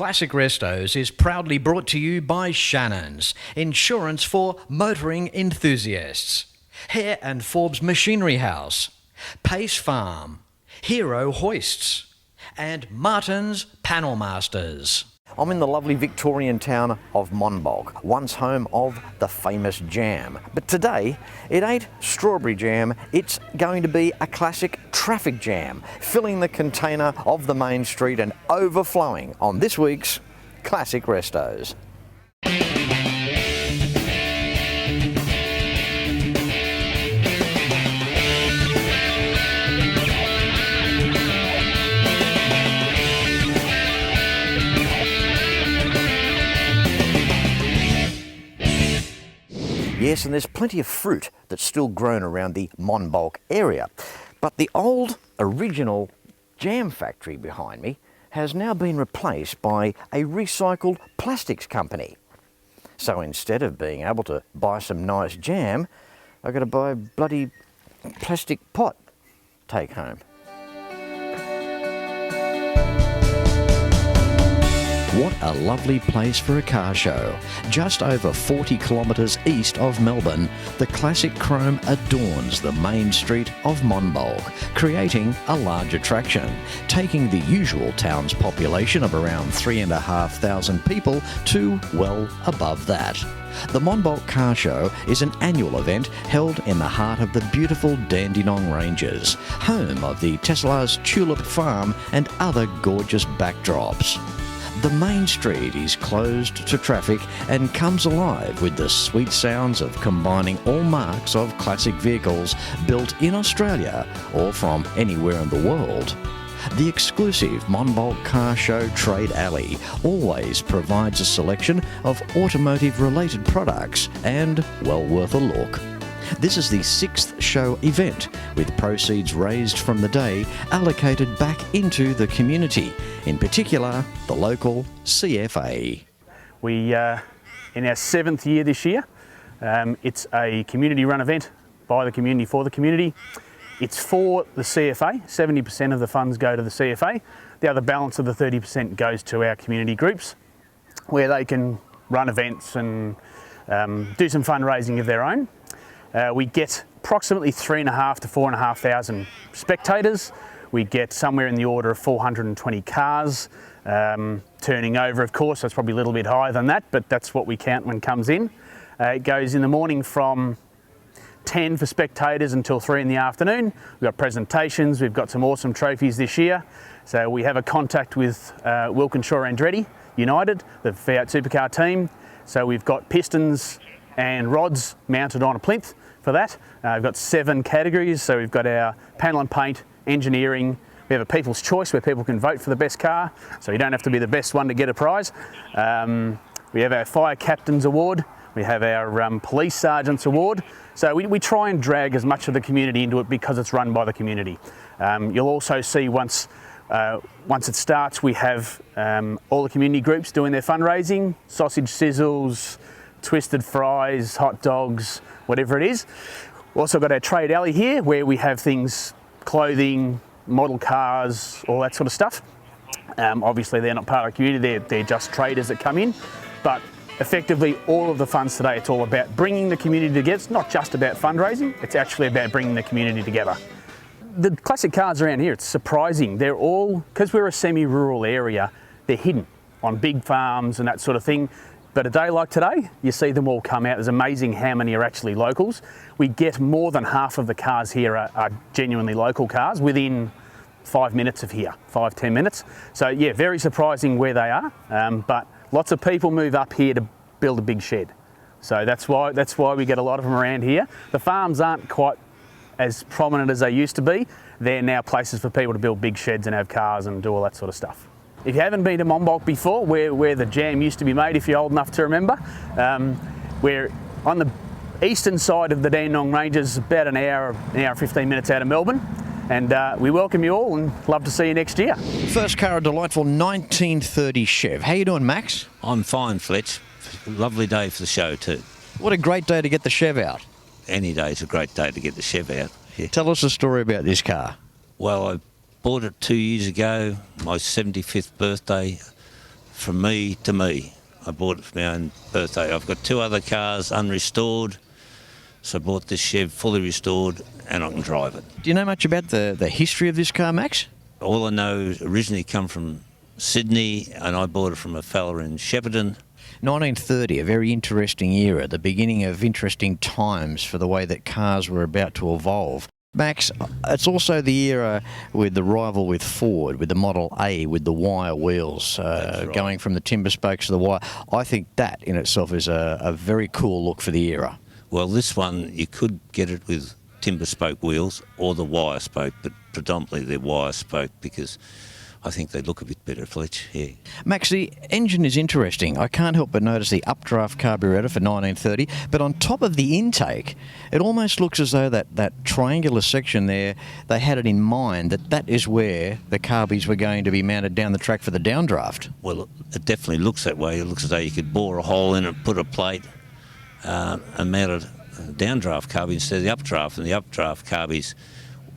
Classic Restos is proudly brought to you by Shannons, insurance for motoring enthusiasts. Hare and Forbes Machinery House, Pace Farm, Hero Hoists, and Martin's Panel Masters. I'm in the lovely Victorian town of Monbulk, once home of the famous jam. But today, it ain't strawberry jam, it's going to be a classic traffic jam, filling the container of the main street and overflowing on this week's Classic Restos. Yes, and there's plenty of fruit that's still grown around the Monbulk area. But the old original jam factory behind me has now been replaced by a recycled plastics company. So instead of being able to buy some nice jam, I've got to buy a bloody plastic pot to take home. What a lovely place for a car show. Just over 40 kilometres east of Melbourne, the classic chrome adorns the main street of Monbulk, creating a large attraction, taking the usual town's population of around 3,500 people to well above that. The Monbulk Car Show is an annual event held in the heart of the beautiful Dandenong Ranges, home of the Tesla's Tulip Farm and other gorgeous backdrops. The main street is closed to traffic and comes alive with the sweet sounds of combining all marques of classic vehicles built in Australia or from anywhere in the world. The exclusive Monbulk Car Show Trade Alley always provides a selection of automotive-related products and well worth a look. This is the 6th show event, with proceeds raised from the day allocated back into the community, in particular the local CFA. We in our 7th year this year. It's a community-run event by the community for the community. It's for the CFA. 70% of the funds go to the CFA. The other balance of the 30% goes to our community groups, where they can run events and do some fundraising of their own. We get approximately 3,500 to 4,500 spectators. We get somewhere in the order of 420 cars turning over, of course. That's probably a little bit higher than that, but that's what we count when it comes in. It goes in the morning from 10 for spectators until 3 in the afternoon. We've got presentations, we've got some awesome trophies this year. So we have a contact with Wilkinshaw Andretti United, the V8 supercar team. So we've got pistons and rods mounted on a plinth for that. We've got 7 categories, so we've got our panel and paint, engineering, we have a people's choice where people can vote for the best car, so you don't have to be the best one to get a prize. We have our fire captain's award, we have our police sergeant's award, so we try and drag as much of the community into it because it's run by the community. You'll also see once it starts, we have all the community groups doing their fundraising, sausage sizzles, twisted fries, hot dogs, whatever it is. We've also got our trade alley here where we have things, clothing, model cars, all that sort of stuff. Obviously they're not part of the community, they're just traders that come in, but effectively all of the funds today, it's all about bringing the community together. It's not just about fundraising, it's actually about bringing the community together. The classic cars around here, it's surprising. They're all, because we're a semi-rural area, they're hidden on big farms and that sort of thing. But a day like today, you see them all come out. It's amazing how many are actually locals. We get more than half of the cars here are genuinely local cars within 5 minutes of here, 5-10 minutes. So yeah, very surprising where they are. But lots of people move up here to build a big shed. So that's why we get a lot of them around here. The farms aren't quite as prominent as they used to be. They're now places for people to build big sheds and have cars and do all that sort of stuff. If you haven't been to Monbulk before, where the jam used to be made, if you're old enough to remember, we're on the eastern side of the Dandenong Ranges, about an hour 15 minutes out of Melbourne. And we welcome you all and love to see you next year. First car, a delightful 1930 Chev. How you doing, Max? I'm fine, Fletch. Lovely day for the show too. What a great day to get the Chev out. Any day is a great day to get the Chev out. Yeah. Tell us a story about this car. Well, I bought it 2 years ago, my 75th birthday. from me to me. I bought it for my own birthday. I've got 2 other cars unrestored, so I bought this Chev fully restored and I can drive it. Do you know much about the history of this car, Max? All I know originally come from Sydney, and I bought it from a fella in Shepparton. 1930, a very interesting era, the beginning of interesting times for the way that cars were about to evolve. Max, it's also the era with the rival with Ford, with the Model A, with the wire wheels, Right. going from the timber spokes to the wire. I think that in itself is a very cool look for the era. Well, this one, you could get it with timber spoke wheels or the wire spoke, but predominantly they're wire spoke because I think they look a bit better, Fletch, yeah. Max, the engine is interesting. I can't help but notice the updraft carburettor for 1930, but on top of the intake, it almost looks as though that triangular section there, they had it in mind that is where the carbies were going to be mounted down the track for the downdraft. Well, it definitely looks that way. It looks as though you could bore a hole in it, put a plate and mount a downdraft carby instead of the updraft, and the updraft carbies,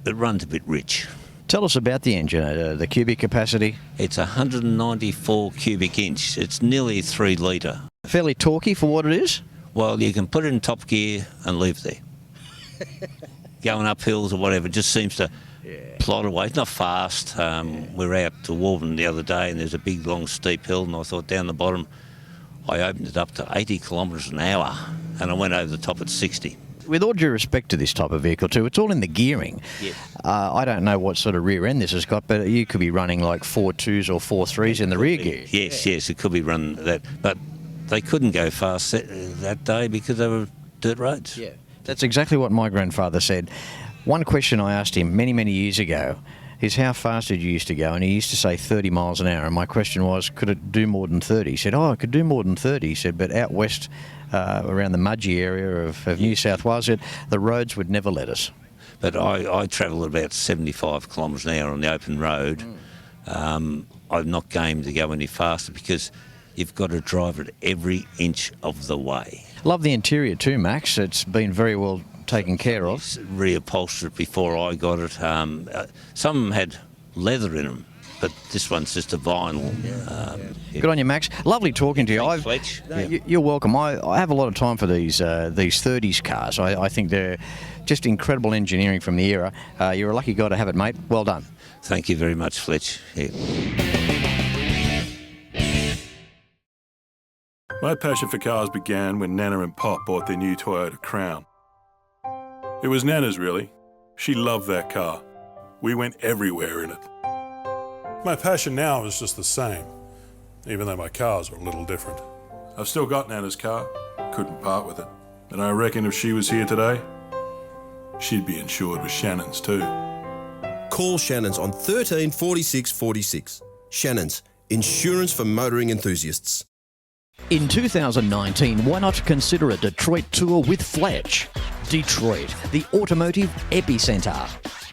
it runs a bit rich. Tell us about the engine, the cubic capacity. It's 194 cubic inch. It's nearly 3 litre. Fairly torquey for what it is. Well, you can put it in top gear and leave it there. Going up hills or whatever, it just seems to plod away. It's not fast. We were out to Warburton the other day and there's a big, long, steep hill, and I thought down the bottom, I opened it up to 80 kilometres an hour and I went over the top at 60. With all due respect to this type of vehicle too, it's all in the gearing. Yes. I don't know what sort of rear end this has got, but you could be running like 4.2s or 4.3s in the rear gear. Yes, it could be run that. But they couldn't go fast that day because they were dirt roads. Yeah, that's exactly what my grandfather said. One question I asked him many, many years ago is how fast did you used to go? And he used to say 30 miles an hour. And my question was, could it do more than 30? He said, oh, it could do more than 30. He said, but out west, around the Mudgee area of New South Wales, the roads would never let us. But I travel at about 75 kilometres an hour on the open road. I'm not game to go any faster because you've got to drive it every inch of the way. Love the interior too, Max. It's been very well taken care of. Reupholstered it before I got it. Some of them had leather in them, but this one's just a vinyl. Good on you, Max. Lovely talking to you. Thanks, Fletch. You're welcome. I have a lot of time for these 30s cars. I think they're just incredible engineering from the era. You're a lucky guy to have it, mate. Well done. Thank you very much, Fletch. Yeah. My passion for cars began when Nana and Pop bought their new Toyota Crown. It was Nana's, really. She loved that car. We went everywhere in it. My passion now is just the same, even though my cars are a little different. I've still got Nana's car, couldn't part with it. And I reckon if she was here today, she'd be insured with Shannons too. Call Shannons on 13 46 46. Shannons, insurance for motoring enthusiasts. In 2019, why not consider a Detroit tour with Fletch? Detroit, the automotive epicenter.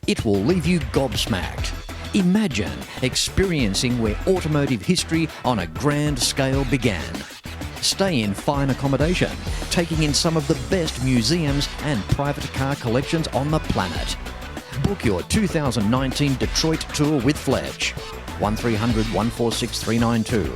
It will leave you gobsmacked. Imagine experiencing where automotive history on a grand scale began. Stay in fine accommodation, taking in some of the best museums and private car collections on the planet. Book your 2019 Detroit tour with Fletch. 1300 146 392.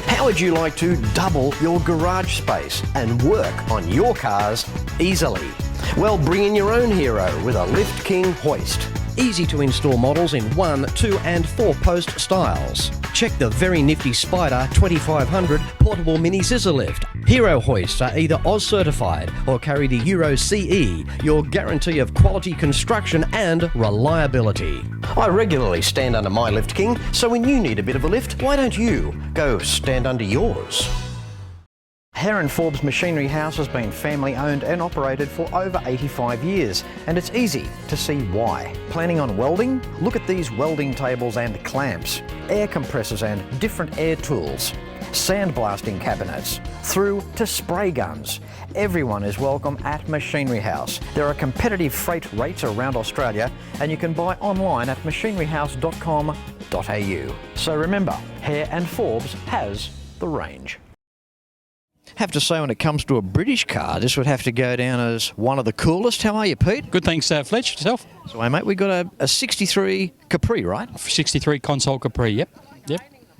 How would you like to double your garage space and work on your cars easily? Well, bring in your own hero with a Lift King hoist. Easy to install models in 1, 2 and 4 post styles. Check the very nifty Spider 2500 portable mini scissor lift. Hero hoists are either Oz certified or carry the Euro CE, your guarantee of quality construction and reliability. I regularly stand under my Lift King, so when you need a bit of a lift, why don't you go stand under yours? Hare and Forbes Machinery House has been family owned and operated for over 85 years, and it's easy to see why. Planning on welding? Look at these welding tables and clamps, air compressors and different air tools, sandblasting cabinets, through to spray guns. Everyone is welcome at Machinery House. There are competitive freight rates around Australia, and you can buy online at machineryhouse.com.au. So remember, Hare and Forbes has the range. Have to say, when it comes to a British car, this would have to go down as one of the coolest. How are you, Pete? Good, thanks, Fletch. Yourself? So, hey, mate, we got a 63 Capri, right? 63 Consul Capri, yep.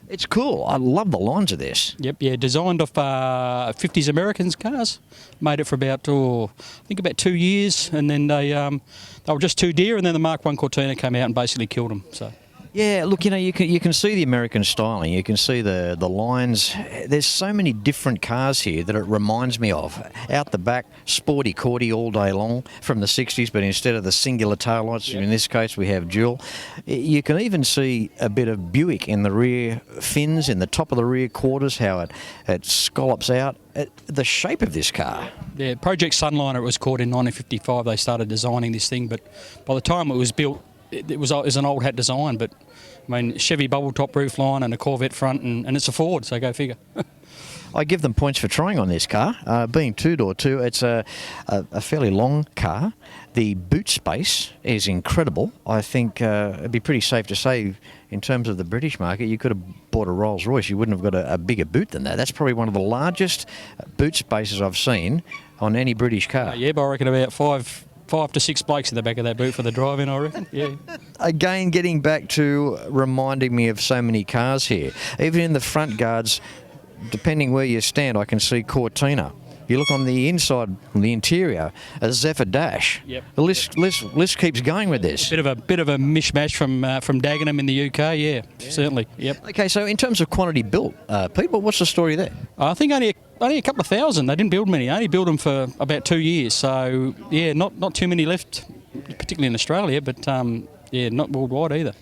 It's cool. I love the lines of this. Yep, yeah, designed off 50s Americans cars. Made it for about, I think about 2 years, and then they were just too dear, and then the Mk1 Cortina came out and basically killed them. So. Yeah, look, you know, you can see the American styling. You can see the lines. There's so many different cars here that it reminds me of. Out the back, sporty cordy all day long from the 60s, but instead of the singular taillights, in this case we have dual. You can even see a bit of Buick in the rear fins, in the top of the rear quarters, how it scallops out. The shape of this car. Yeah, Project Sunliner it was called in 1955. They started designing this thing, but by the time it was built, it was an old hat design, but I mean, Chevy bubble top roof line and a Corvette front, and it's a Ford, so go figure. I give them points for trying on this car. Being two-door too, it's a fairly long car. The boot space is incredible. I think it'd be pretty safe to say, in terms of the British market, you could have bought a Rolls Royce. You wouldn't have got a bigger boot than that. That's probably one of the largest boot spaces I've seen on any British car. Yeah, but I reckon about five to six blokes in the back of that boot for the drive-in, I reckon. Yeah. Again, getting back to reminding me of so many cars here. Even in the front guards, depending where you stand, I can see Cortina. You look on the inside, on the interior, a Zephyr Dash. Yep. The list keeps going with this. Bit of a mishmash from Dagenham in the UK. Yeah, certainly. Yep. Okay, so in terms of quantity built, Pete, what's the story there? I think only a couple of thousand. They didn't build many. They only built them for about 2 years. So yeah, not too many left, particularly in Australia, but not worldwide either.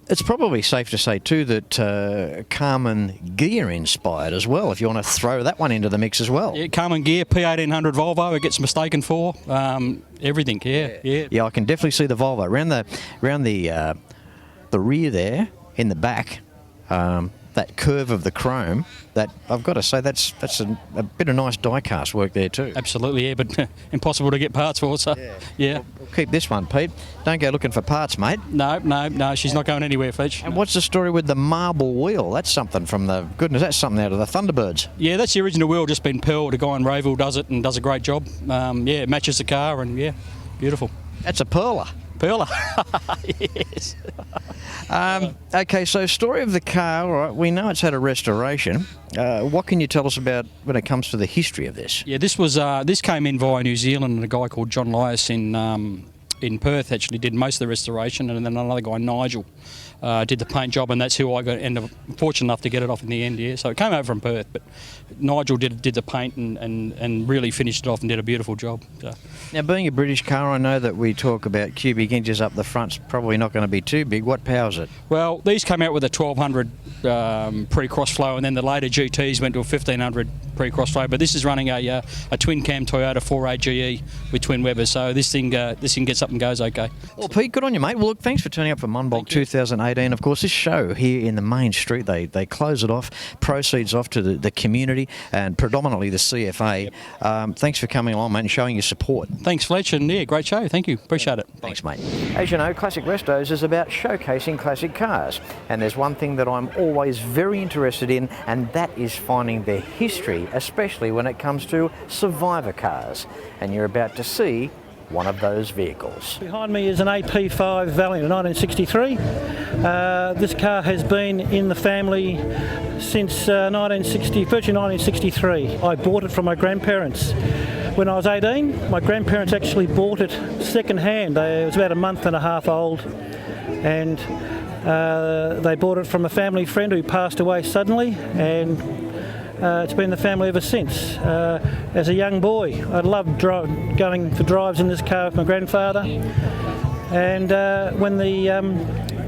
It's probably safe to say too that Carmen Gear inspired as well, if you want to throw that one into the mix as well. Yeah, Carmen Gear, P1800 Volvo, it gets mistaken for. Everything, yeah. Yeah, I can definitely see the Volvo. Around the rear there, in the back, that curve of the chrome, that I've got to say that's a bit of nice die-cast work there too. Absolutely, yeah, but impossible to get parts for, so yeah. We'll keep this one, Pete. Don't go looking for parts, mate. No, she's not going anywhere, Fletch. And what's the story with the marble wheel? That's something from that's something out of the Thunderbirds. Yeah, that's the original wheel, just been pearled. A guy in Rayville does it and does a great job. It matches the car and yeah, beautiful. That's a perler. Yes. Okay, so story of the car, all right, we know it's had a restoration. What can you tell us about when it comes to the history of this? Yeah, this came in via New Zealand, and a guy called John Lyas in Perth actually did most of the restoration, and then another guy, Nigel, did the paint job, and that's who I ended up fortunate enough to get it off in the end. Yeah, so it came over from Perth, but Nigel did the paint and really finished it off and did a beautiful job. So. Now, being a British car, I know that we talk about cubic inches up the front's probably not going to be too big. What powers it? Well, these came out with a 1200 pre-cross flow, and then the later GTs went to a 1500 pre-cross flow. But this is running a twin cam Toyota 4A GE with twin Webers, so this thing gets up and goes okay. Well, Pete, good on you, mate. Well, look, thanks for turning up for Monbulk 2018. Of course, this show here in the main street, they close it off, proceeds off to the community and predominantly the CFA. Yep. Thanks for coming along, mate, and showing your support. Thanks, Fletch, and yeah, great show. Thank you. Appreciate it. Thanks, mate. As you know, Classic Restos is about showcasing classic cars. And there's one thing that I'm always very interested in, and that is finding their history, especially when it comes to survivor cars. And you're about to see one of those vehicles. Behind me is an AP5 Valiant, 1963. This car has been in the family since virtually 1963. I bought it from my grandparents. When I was 18, my grandparents actually bought it second hand. It was about a month and a half old, and they bought it from a family friend who passed away suddenly, and it's been the family ever since. As a young boy, I loved going for drives in this car with my grandfather, and when the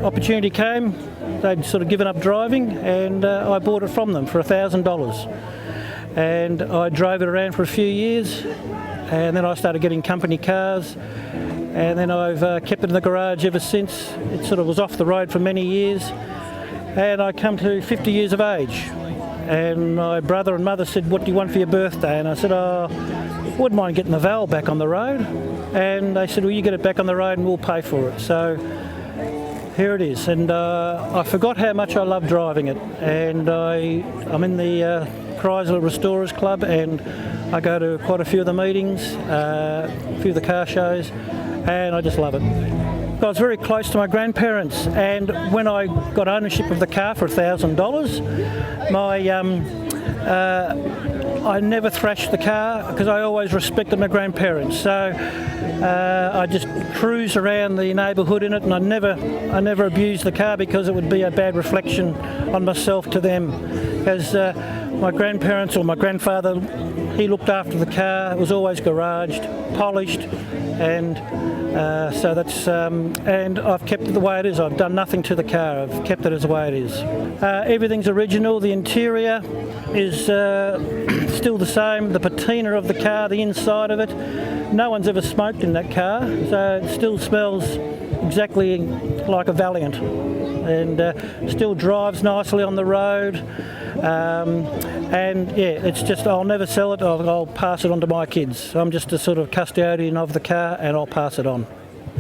opportunity came, they'd sort of given up driving, and I bought it from them for $1,000. And I drove it around for a few years, and then I started getting company cars, and then I've kept it in the garage ever since. It sort of was off the road for many years, and I come to 50 years of age, and my brother and mother said, "What do you want for your birthday?" And I said, "Oh, I wouldn't mind getting the Val back on the road." And they said, "Well, you get it back on the road and we'll pay for it." So here it is, and I forgot how much I love driving it, and I'm in the Chrysler Restorers Club, and I go to quite a few of the meetings, a few of the car shows, and I just love it. I was very close to my grandparents, and when I got ownership of the car for $1,000, I never thrashed the car because I always respected my grandparents. So I just cruised around the neighbourhood in it, and I never abused the car because it would be a bad reflection on myself to them. Because my grandparents or my grandfather, he looked after the car. It was always garaged, polished, and so that's and I've kept it the way it is. I've done nothing to the car. I've kept it as the way it is. Everything's original. The interior is still the same. The patina of the car, the inside of it. No one's ever smoked in that car, so it still smells exactly like a Valiant, and still drives nicely on the road. And yeah, it's just, I'll never sell it. I'll pass it on to my kids. I'm just a sort of custodian of the car, and I'll pass it on.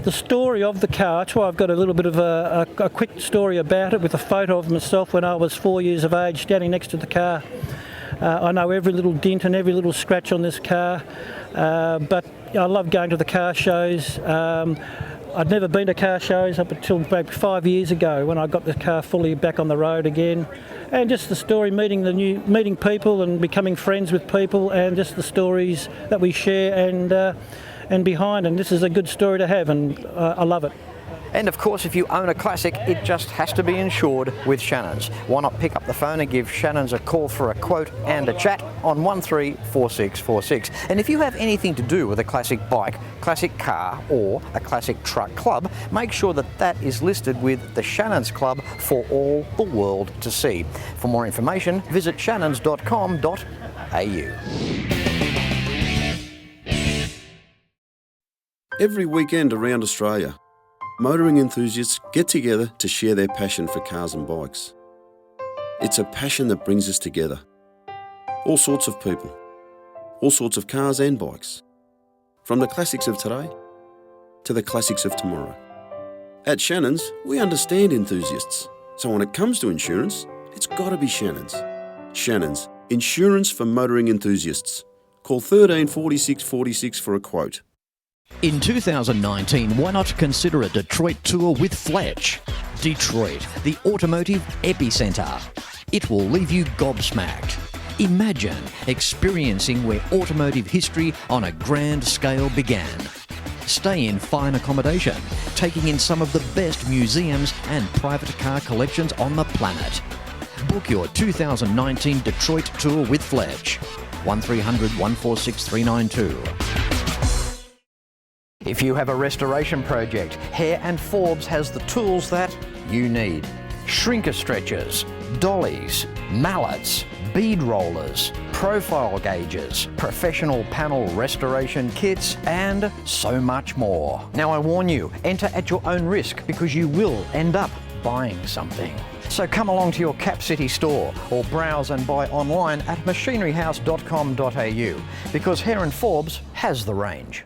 The story of the car, that's why I've got a little bit of a quick story about it with a photo of myself when I was 4 years of age standing next to the car. I know every little dent and every little scratch on this car, but I love going to the car shows. I'd never been to car shows up until maybe 5 years ago when I got the car fully back on the road again. And just the story, meeting people and becoming friends with people, and just the stories that we share and behind. And this is a good story to have, and I love it. And of course, if you own a classic, it just has to be insured with Shannons. Why not pick up the phone and give Shannons a call for a quote and a chat on 134646. And if you have anything to do with a classic bike, classic car or a classic truck club, make sure that that is listed with the Shannons Club for all the world to see. For more information, visit shannons.com.au. Every weekend around Australia, motoring enthusiasts get together to share their passion for cars and bikes. It's a passion that brings us together. All sorts of people, all sorts of cars and bikes. From the classics of today to the classics of tomorrow. At Shannons, we understand enthusiasts. So when it comes to insurance, it's got to be Shannons. Shannons, insurance for motoring enthusiasts. Call 134646 for a quote. In 2019, why not consider a Detroit tour with Fletch? Detroit, the automotive epicenter. It will leave you gobsmacked. Imagine experiencing where automotive history on a grand scale began. Stay in fine accommodation, taking in some of the best museums and private car collections on the planet. Book your 2019 Detroit tour with Fletch. 1300 146 392. If you have a restoration project, Hare and Forbes has the tools that you need. Shrinker stretchers, dollies, mallets, bead rollers, profile gauges, professional panel restoration kits, and so much more. Now I warn you, enter at your own risk because you will end up buying something. So come along to your Cap City store or browse and buy online at machineryhouse.com.au because Hare and Forbes has the range.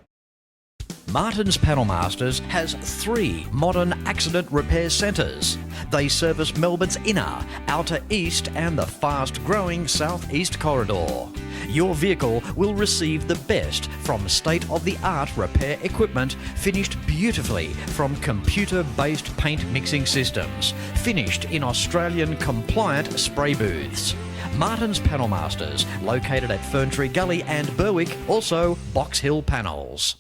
Martin's Panel Masters has 3 modern accident repair centres. They service Melbourne's inner, outer east and the fast-growing southeast corridor. Your vehicle will receive the best from state-of-the-art repair equipment finished beautifully from computer-based paint mixing systems, finished in Australian compliant spray booths. Martin's Panel Masters, located at Ferntree Gully and Berwick, also Box Hill Panels.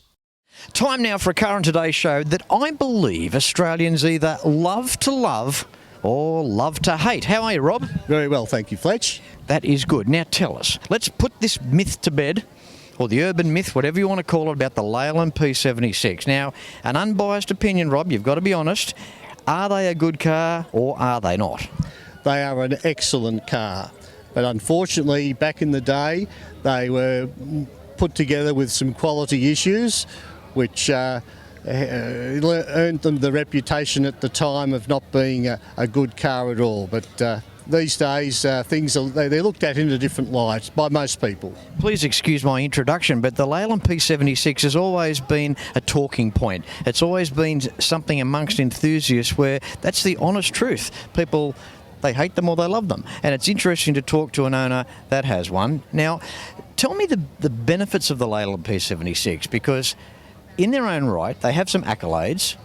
Time now for a car on today's show that I believe Australians either love to love or love to hate. How are you, Rob? Very well, thank you, Fletch. That is good. Now tell us, let's put this myth to bed, or the urban myth, whatever you want to call it, about the Leyland P76. Now, an unbiased opinion, Rob, you've got to be honest. Are they a good car or are they not? They are an excellent car, but unfortunately, back in the day, they were put together with some quality issues, which earned them the reputation at the time of not being a good car at all. But these days, things they're looked at in a different light by most people. Please excuse my introduction, but the Leyland P76 has always been a talking point. It's always been something amongst enthusiasts where that's the honest truth. People, they hate them or they love them. And it's interesting to talk to an owner that has one. Now, tell me the benefits of the Leyland P76, because in their own right, they have some accolades.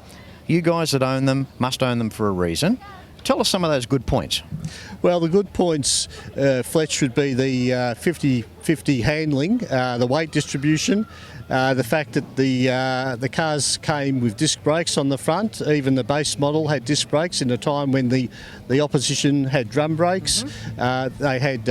You guys that own them must own them for a reason. Tell us some of those good points. Well, the good points, Fletch, would be the 50-50 handling, the weight distribution, the fact that the cars came with disc brakes on the front. Even the base model had disc brakes in a time when the opposition had drum brakes. They had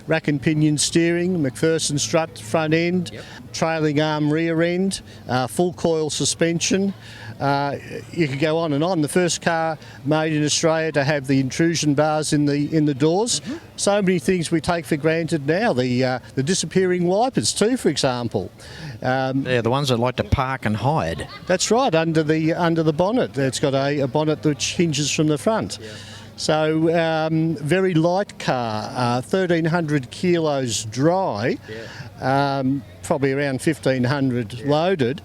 rack and pinion steering, McPherson strut front end, trailing arm rear end, full coil suspension. You could go on and on. The first car made in Australia to have the intrusion bars in the doors. So many things we take for granted now. The disappearing wipers too, for example. They're the ones that like to park and hide. That's right, under the bonnet. It's got a bonnet which hinges from the front. So very light car, 1,300 kilos dry, probably around 1,500 loaded.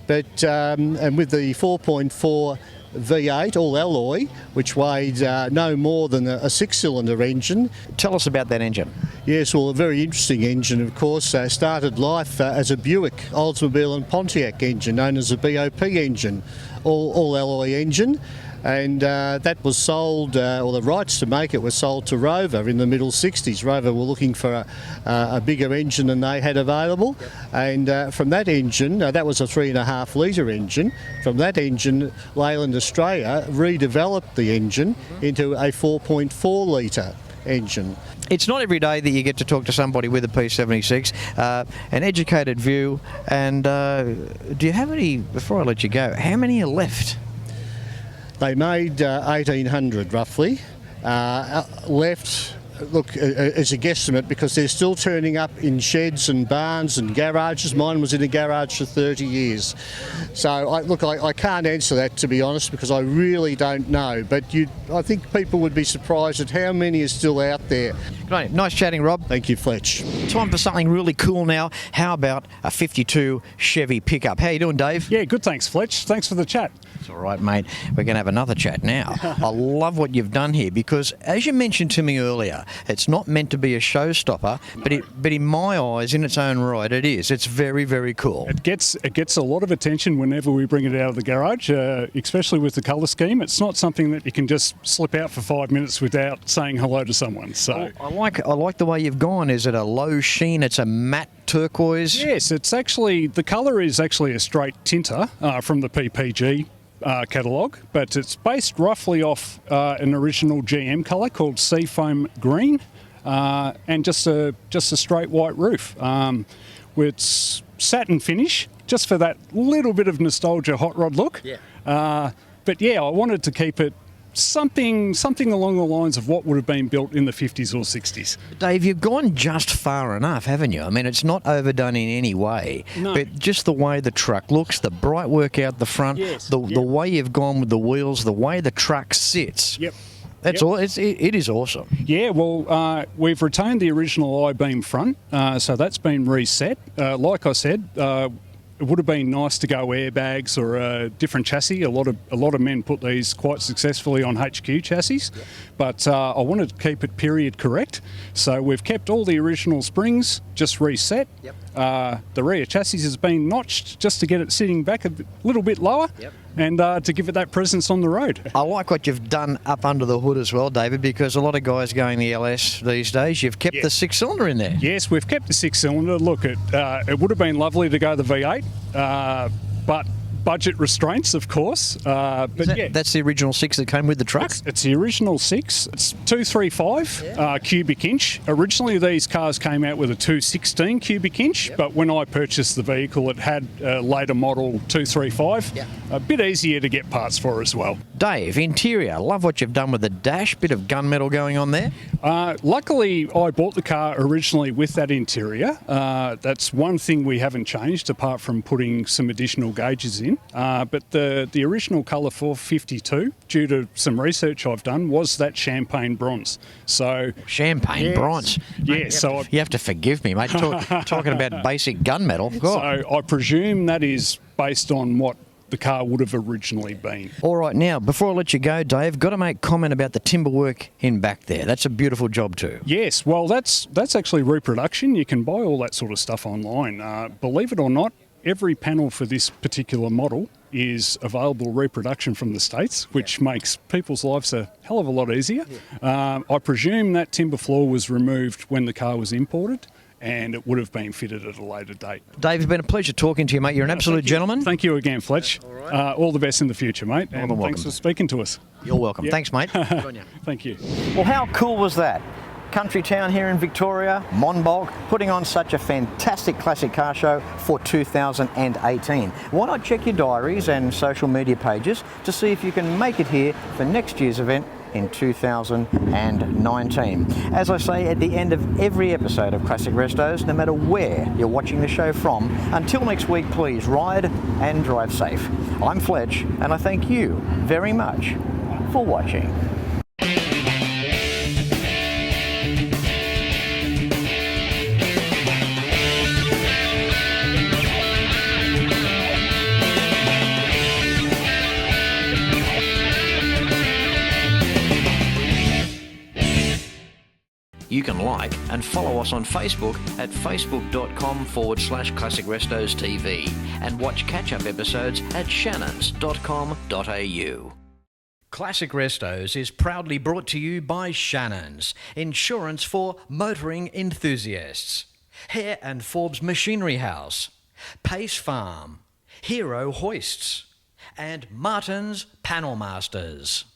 But and with the 4.4 V8 all alloy, which weighed no more than a six-cylinder engine. Tell us about that engine. Yes, well, a very interesting engine, of course. Started life as a Buick, Oldsmobile and Pontiac engine, known as a BOP engine, all alloy engine. And that was sold, or the rights to make it were sold to Rover in the middle 60s. Rover were looking for a bigger engine than they had available. And from that engine, that was a 3.5 litre engine. From that engine, Leyland Australia redeveloped the engine into a 4.4 litre engine. It's not every day that you get to talk to somebody with a P76, an educated view. And do you have any, before I let you go, how many are left? They made 1,800 roughly, left, look, as a guesstimate, because they're still turning up in sheds and barns and garages. Mine was in a garage for 30 years. So, I can't answer that, to be honest, because I really don't know. But I think people would be surprised at how many are still out there. Great. Nice chatting, Rob. Thank you, Fletch. Time for something really cool now. How about a 52 Chevy pickup? How you doing, Dave? Yeah, good, thanks, Fletch. Thanks for the chat. It's all right, mate. We're going to have another chat now. I love what you've done here because, as you mentioned to me earlier, it's not meant to be a showstopper, but in my eyes, in its own right, it is. It's very, very cool. It gets a lot of attention whenever we bring it out of the garage, especially with the colour scheme. It's not something that you can just slip out for 5 minutes without saying hello to someone. So I like the way you've gone. Is it a low sheen? It's a matte turquoise? Yes, it's actually, the colour is actually a straight tinter from the PPG catalogue, but it's based roughly off an original GM colour called Seafoam Green, and just a straight white roof. It's satin finish, just for that little bit of nostalgia hot rod look. Yeah. But yeah, I wanted to keep it something along the lines of what would have been built in the 50s or 60s. Dave, you've gone just far enough, haven't you? I mean, it's not overdone in any way, but just the way the truck looks, the bright work out the front, the way you've gone with the wheels, the way the truck sits. Yep. That's all. It is awesome. Yeah, well, we've retained the original I-beam front, so that's been reset. Like I said, it would have been nice to go airbags or a different chassis. A lot of men put these quite successfully on HQ chassis, but I wanted to keep it period correct. So we've kept all the original springs, just reset. The rear chassis has been notched just to get it sitting back a little bit lower. And to give it that presence on the road. I like what you've done up under the hood as well, David, because a lot of guys going the LS these days, you've kept the six-cylinder in there. Yes, we've kept the six-cylinder. Look, it would have been lovely to go the V8, but budget restraints, of course. That's the original 6 that came with the truck? It's the original 6. It's 235 cubic inch. Originally, these cars came out with a 216 cubic inch, but when I purchased the vehicle, it had a later model 235. A bit easier to get parts for as well. Dave, interior. Love what you've done with the dash. Bit of gunmetal going on there. Luckily, I bought the car originally with that interior. That's one thing we haven't changed, apart from putting some additional gauges in. But the original colour for 52, due to some research I've done, was that champagne bronze. So champagne bronze. Yeah, so you have to forgive me, mate. Talking about basic gunmetal. So I presume that is based on what the car would have originally been. All right, now before I let you go, Dave, got to make comment about the timber work in back there. That's a beautiful job too. Yes, well that's actually reproduction. You can buy all that sort of stuff online. Believe it or not, every panel for this particular model is available reproduction from the States, which makes people's lives a hell of a lot easier. I presume that timber floor was removed when the car was imported, and it would have been fitted at a later date. Dave, it's been a pleasure talking to you, mate. You're an absolute gentleman. Thank you again, Fletch. All the best in the future, mate. And welcome. thanks for speaking to us. You're welcome. Yeah. Thanks, mate. Good on you. Thank you. Well, how cool was that? Country town here in Victoria, Monbulk, putting on such a fantastic classic car show for 2018. Why not check your diaries and social media pages to see if you can make it here for next year's event in 2019. As I say at the end of every episode of Classic Restos, no matter where you're watching the show from, until next week, please ride and drive safe. I'm Fletch, and I thank you very much for watching. You can like and follow us on Facebook at facebook.com/ClassicRestosTV and watch catch-up episodes at shannons.com.au. Classic Restos is proudly brought to you by Shannons, insurance for motoring enthusiasts. Hare and Forbes Machinery House, Pace Farm, Hero Hoists, and Martin's Panel Masters.